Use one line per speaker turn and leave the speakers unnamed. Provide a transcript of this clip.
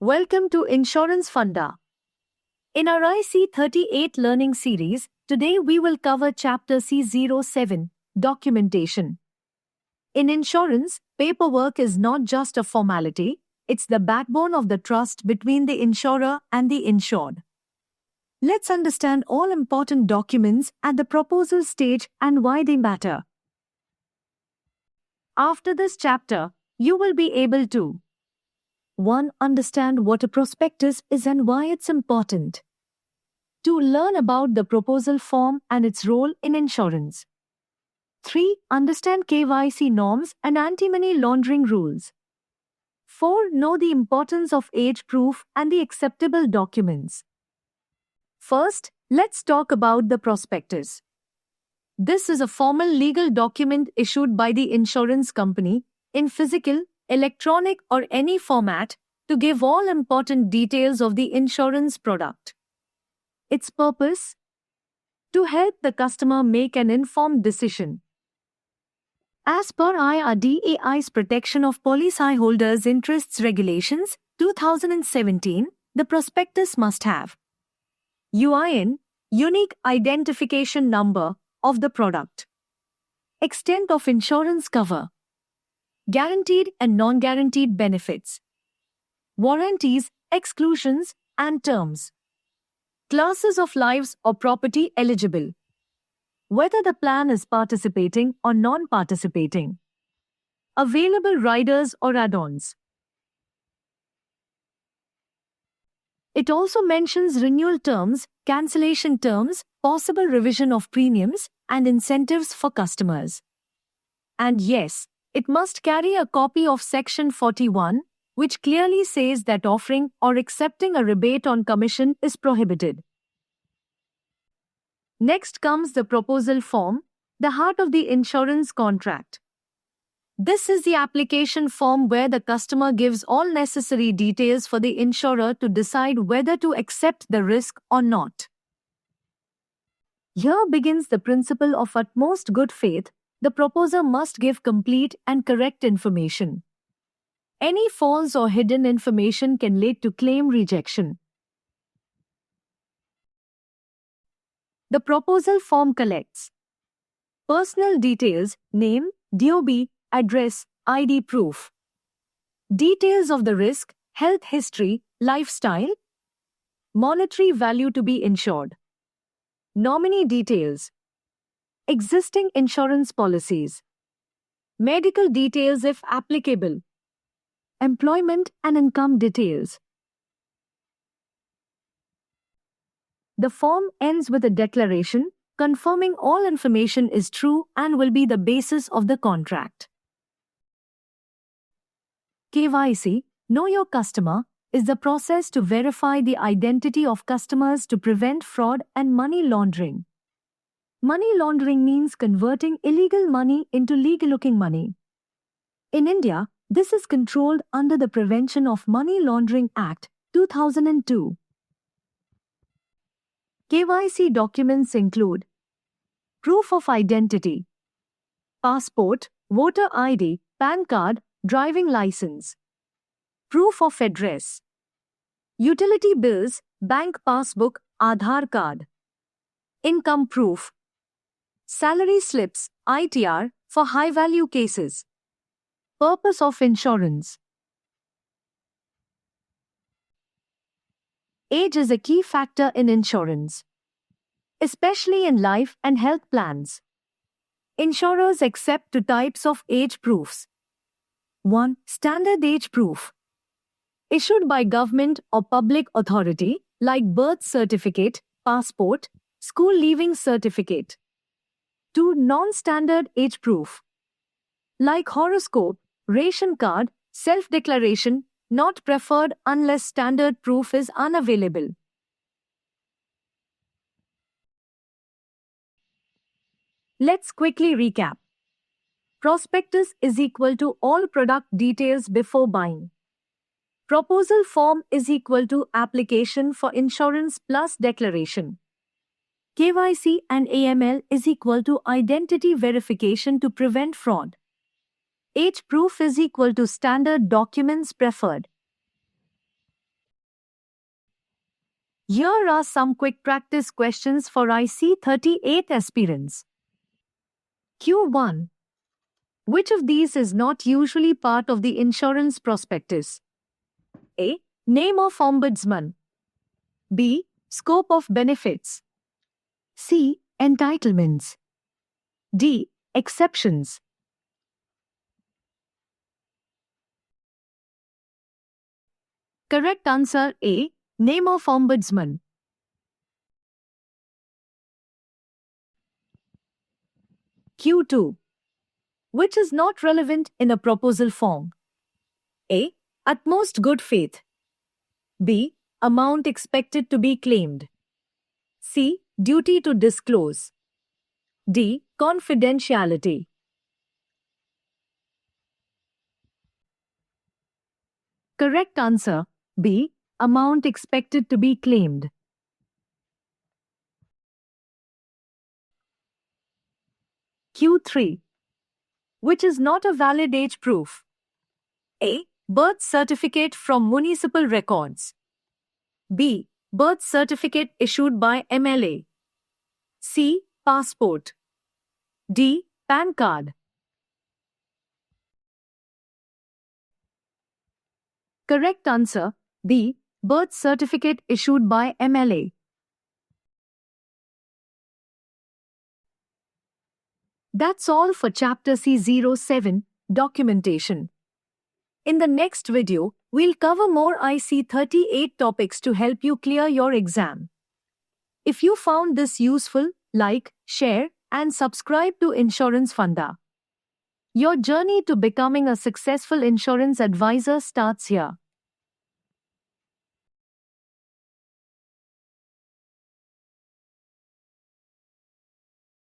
Welcome to Insurance Funda. In our IC38 learning series, today we will cover Chapter C07, Documentation. In insurance, paperwork is not just a formality, it's the backbone of the trust between the insurer and the insured. Let's understand all important documents at the proposal stage and why they matter. After this chapter, you will be able to 1. Understand what a prospectus is and why it's important. 2. Learn about the proposal form and its role in insurance. 3. Understand KYC norms and anti-money laundering rules. 4. Know the importance of age proof and the acceptable documents. First, let's talk about the prospectus. This is a formal legal document issued by the insurance company in physical, electronic, or any format to give all important details of the insurance product. Its purpose? To help the customer make an informed decision. As per IRDAI's Protection of Policyholders' Interests Regulations, 2017, the prospectus must have UIN, Unique Identification Number, of the product, extent of insurance cover, guaranteed and non-guaranteed benefits, warranties, exclusions, and terms, classes of lives or property eligible, whether the plan is participating or non-participating, available riders or add-ons. It also mentions renewal terms, cancellation terms, possible revision of premiums, and incentives for customers. And yes, it must carry a copy of Section 41, which clearly says that offering or accepting a rebate on commission is prohibited. Next comes the proposal form, the heart of the insurance contract. This is the application form where the customer gives all necessary details for the insurer to decide whether to accept the risk or not. Here begins the principle of utmost good faith. The proposer must give complete and correct information. Any false or hidden information can lead to claim rejection. The proposal form collects personal details, name, DOB, address, ID proof, details of the risk, health history, lifestyle, monetary value to be insured, nominee details, existing insurance policies, medical details if applicable, employment and income details. The form ends with a declaration confirming all information is true and will be the basis of the contract. KYC, Know Your Customer, is the process to verify the identity of customers to prevent fraud and money laundering. Money laundering means converting illegal money into legal-looking money. In India, this is controlled under the Prevention of Money Laundering Act, 2002. KYC documents include proof of identity, passport, voter ID, PAN card, driving license, proof of address, utility bills, bank passbook, Aadhaar card, income proof, salary slips, ITR, for high-value cases. Purpose of insurance. Age is a key factor in insurance, especially in life and health plans. Insurers accept two types of age proofs. 1. Standard age proof, issued by government or public authority, like birth certificate, passport, school leaving certificate. 2. Non-standard age proof, like horoscope, ration card, self-declaration, not preferred unless standard proof is unavailable. Let's quickly recap. Prospectus is equal to all product details before buying. Proposal form is equal to application for insurance plus declaration. KYC and AML is equal to identity verification to prevent fraud. Age proof is equal to standard documents preferred. Here are some quick practice questions for IC 38 aspirants. Q1. Which of these is not usually part of the insurance prospectus? A. Name of ombudsman. B. Scope of benefits. C. Entitlements. D. Exceptions. Correct answer A. Name of ombudsman. Q2. Which is not relevant in a proposal form? A. Utmost good faith. B. Amount expected to be claimed. C. Duty to disclose. D. Confidentiality. Correct answer B. Amount expected to be claimed. Q3. Which is not a valid age proof? A. Birth certificate from municipal records. B. Birth certificate issued by MLA. C. Passport. D. PAN card. Correct answer B. Birth certificate issued by MLA. That's all for Chapter C07, Documentation. In the next video, we'll cover more IC 38 topics to help you clear your exam. If you found this useful, like, share, and subscribe to Insurance Funda. Your journey to becoming a successful insurance advisor starts here.